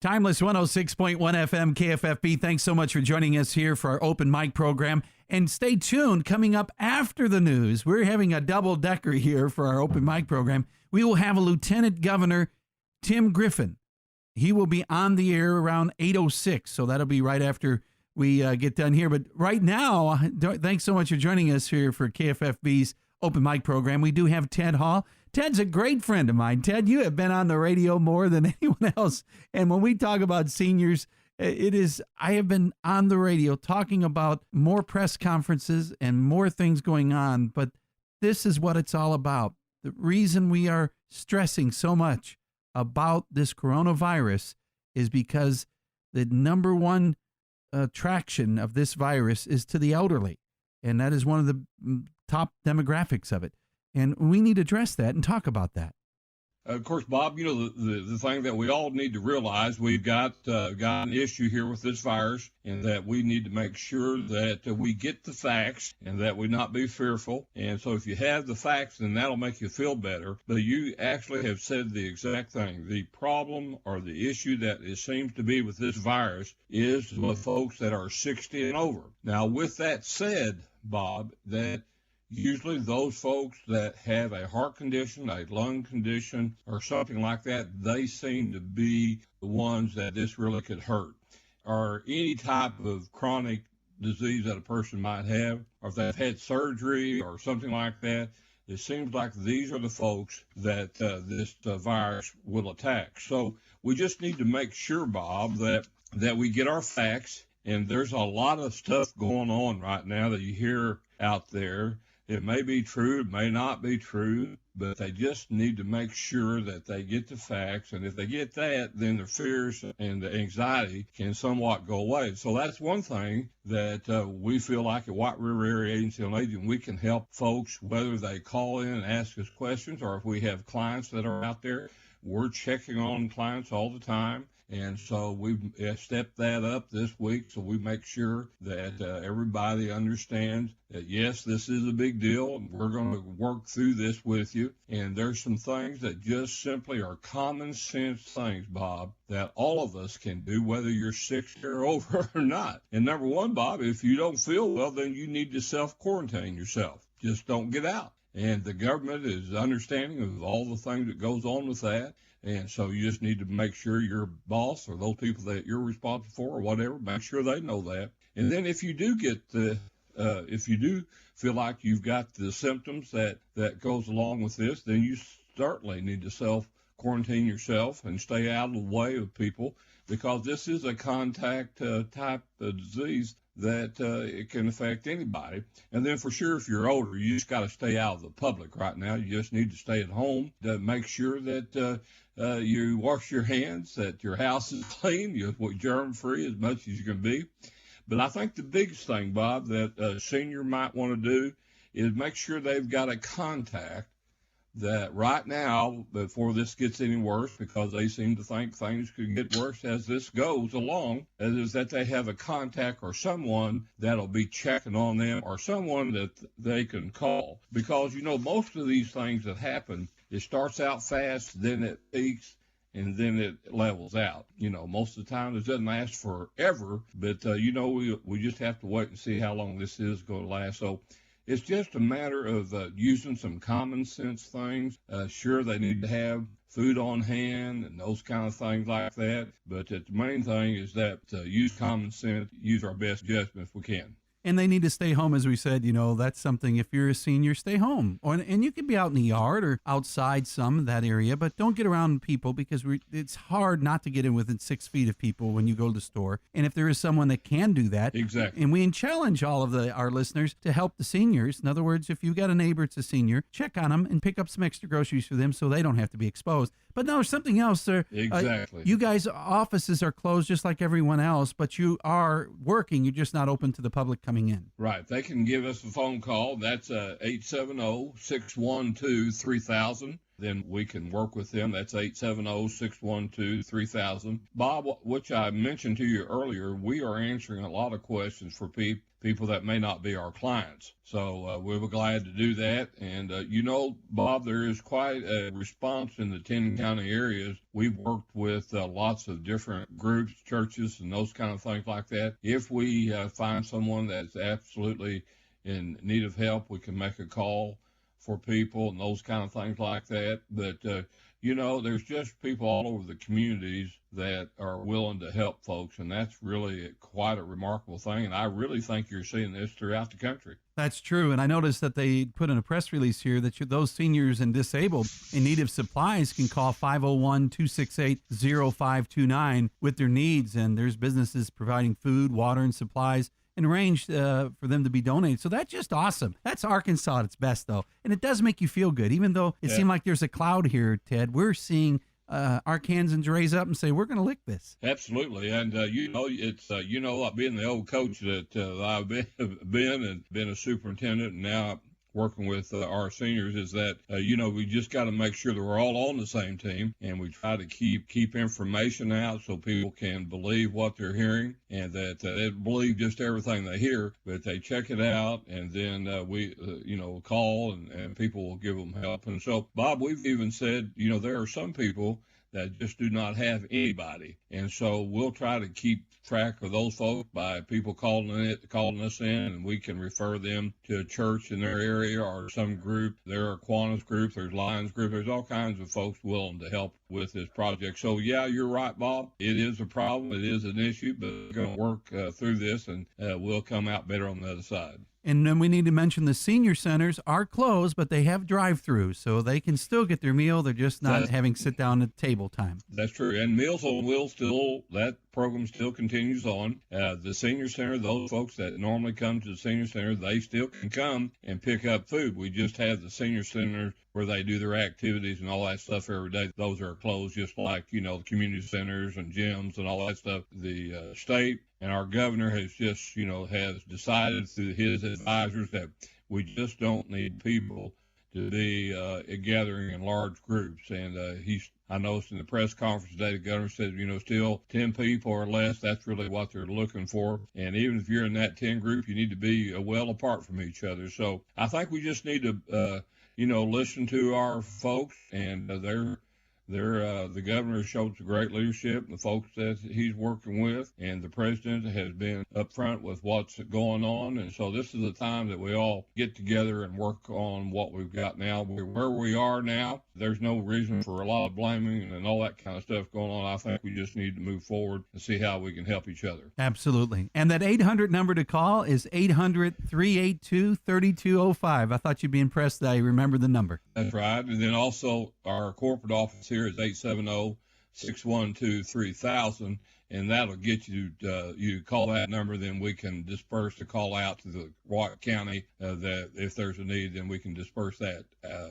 Timeless 106.1 FM KFFB. Thanks so much for joining us here for our open mic program. And stay tuned. Coming up after the news, we're having a double-decker here for our open mic program. We will have a Lieutenant Governor Tim Griffin. He will be on the air around 8:06, so that'll be right after we get done here. But right now, thanks so much for joining us here for KFFB's open mic program. We do have Ted Hall. Ted's a great friend of mine. Ted, you have been on the radio more than anyone else. And when we talk about seniors, I have been on the radio talking about more press conferences and more things going on, but this is what it's all about. The reason we are stressing so much about this coronavirus is because the number one attraction of this virus is to the elderly. And that is one of the top demographics of it. And we need to address that and talk about that. Of course, Bob, the thing that we all need to realize, we've got an issue here with this virus, and that we need to make sure that we get the facts and that we not be fearful. And so if you have the facts, then that'll make you feel better. But you actually have said the exact thing. The problem or the issue that it seems to be with this virus is with folks that are 60 and over. Now, with that said, Bob, that usually those folks that have a heart condition, a lung condition, or something like that, they seem to be the ones that this really could hurt. Or any type of chronic disease that a person might have, or if they've had surgery or something like that, it seems like these are the folks that this virus will attack. So we just need to make sure, Bob, that we get our facts. And there's a lot of stuff going on right now that you hear out there. It may be true, it may not be true, but they just need to make sure that they get the facts. And if they get that, then their fears and the anxiety can somewhat go away. So that's one thing that we feel like at White River Area Agency on Aging, we can help folks, whether they call in and ask us questions, or if we have clients that are out there. We're checking on clients all the time. And so we've stepped that up this week, so we make sure that everybody understands that, yes, this is a big deal, and we're going to work through this with you. And there's some things that just simply are common sense things, Bob, that all of us can do, whether you're 60 or over or not. And number one, Bob, if you don't feel well, then you need to self-quarantine yourself. Just don't get out. And the government is understanding of all the things that goes on with that. And so you just need to make sure your boss or those people that you're responsible for or whatever, make sure they know that. And then if you do get if you do feel like you've got the symptoms that goes along with this, then you certainly need to self-quarantine yourself and stay out of the way of people, because this is a contact type of disease that it can affect anybody. And then for sure, if you're older, you just got to stay out of the public right now. You just need to stay at home to make sure that you wash your hands, that your house is clean, you're germ-free as much as you can be. But I think the biggest thing, Bob, that a senior might want to do is make sure they've got a contact that right now, before this gets any worse, because they seem to think things could get worse as this goes along, is that they have a contact or someone that'll be checking on them, or someone that they can call. Because, most of these things that happen, it starts out fast, then it peaks, and then it levels out. Most of the time it doesn't last forever, but, we just have to wait and see how long this is going to last. So it's just a matter of using some common sense things. Sure, they need to have food on hand and those kind of things like that. But the main thing is that use common sense, use our best judgment if we can. And they need to stay home, as we said. That's something, if you're a senior, stay home. And you can be out in the yard or outside some of that area, but don't get around people, because it's hard not to get in within 6 feet of people when you go to the store. And if there is someone that can do that. Exactly. And we challenge all of our listeners to help the seniors. In other words, if you've got a neighbor that's a senior, check on them and pick up some extra groceries for them so they don't have to be exposed. But no, there's something else there. Exactly. You guys' offices are closed just like everyone else, but you are working. You're just not open to the public coming in. Right. They can give us a phone call. That's 870-612-3000. then we can work with them. That's 870-612-3000. Bob, which I mentioned to you earlier, we are answering a lot of questions for people that may not be our clients. So we were glad to do that. And, Bob, there is quite a response in the 10 county areas. We've worked with lots of different groups, churches, and those kind of things like that. If we find someone that's absolutely in need of help, we can make a call for people and those kind of things like that. But, there's just people all over the communities that are willing to help folks, and that's really quite a remarkable thing. And I really think you're seeing this throughout the country. That's true. And I noticed that they put in a press release here that those seniors and disabled in need of supplies can call 501-268-0529 with their needs. And there's businesses providing food, water, and supplies and arranged for them to be donated. So that's just awesome. That's Arkansas at its best, though. And it does make you feel good. Even though it seemed like there's a cloud here, Ted, we're seeing Arkansans raise up and say, we're going to lick this. Absolutely. And, it's, like being the old coach that I've been and been a superintendent and now working with our seniors is that, we just got to make sure that we're all on the same team, and we try to keep information out so people can believe what they're hearing, and that they believe just everything they hear, but they check it out, and then we call and people will give them help. And so, Bob, we've even said, there are some people that just do not have anybody, and so we'll try to keep track of those folks by people calling us in, and we can refer them to a church in their area or some group. There are Kiwanis groups, there's Lions group, there's all kinds of folks willing to help with this project. So yeah, you're right, Bob. It is a problem, it is an issue, but we're going to work through this, and we'll come out better on the other side. And then we need to mention the senior centers are closed, but they have drive-through, so they can still get their meal. They're just not having sit-down at table time. That's true. And Meals on Wheels that program still continues on. The senior center, those folks that normally come to the senior center, they still can come and pick up food. We just have the senior center where they do their activities and all that stuff every day. Those are closed, just like, the community centers and gyms and all that stuff. The state and our governor has just, has decided through his advisors that we just don't need people to be gathering in large groups. And I noticed in the press conference today, the governor said, still 10 people or less, that's really what they're looking for. And even if you're in that 10 group, you need to be well apart from each other. So I think we just need to, listen to our folks, and the governor shows great leadership, the folks that he's working with, and the president has been upfront with what's going on. And so this is the time that we all get together and work on what we've got now. Where we are now, there's no reason for a lot of blaming and all that kind of stuff going on. I think we just need to move forward and see how we can help each other. Absolutely. And that 800 number to call is 800-382-3205. I thought you'd be impressed that I remember the number. That's right. And then also our corporate office here is 870-612-3000, and that'll get you, you call that number, then we can disperse the call out to the Rock County, that if there's a need, then we can disperse that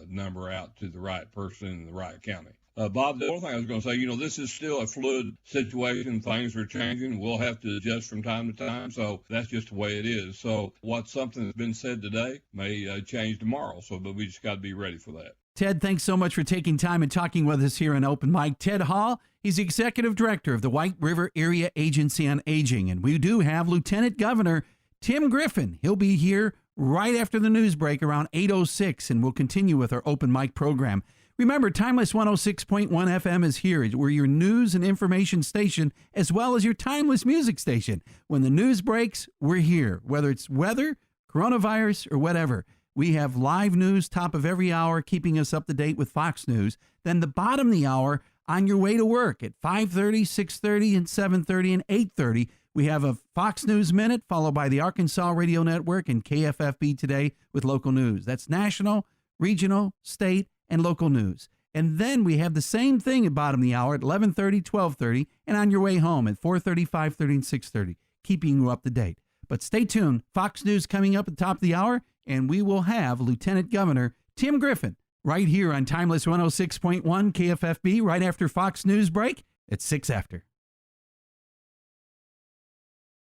number out to the right person in the right county. Bob, the other thing I was going to say, this is still a fluid situation. Things are changing. We'll have to adjust from time to time. So that's just the way it is. So what's something that's been said today may change tomorrow. But we just got to be ready for that. Ted, thanks so much for taking time and talking with us here on Open Mic. Ted Hall, he's the Executive Director of the White River Area Agency on Aging. And we do have Lieutenant Governor Tim Griffin. He'll be here right after the news break around 8:06, and we'll continue with our Open Mic program. Remember, Timeless 106.1 FM is here. We're your news and information station, as well as your timeless music station. When the news breaks, we're here. Whether it's weather, coronavirus, or whatever. We have live news top of every hour, keeping us up to date with Fox News. Then the bottom of the hour on your way to work at 5:30, 6:30, and 7:30 and 8:30. We have a Fox News Minute, followed by the Arkansas Radio Network and KFFB Today with local news. That's national, regional, state, and local news. And then we have the same thing at bottom of the hour at 11:30, 12:30, and on your way home at 4:30, 5:30, and 6:30, keeping you up to date. But stay tuned. Fox News coming up at the top of the hour, and we will have Lieutenant Governor Tim Griffin right here on Timeless 106.1 KFFB right after Fox News break at 6 after.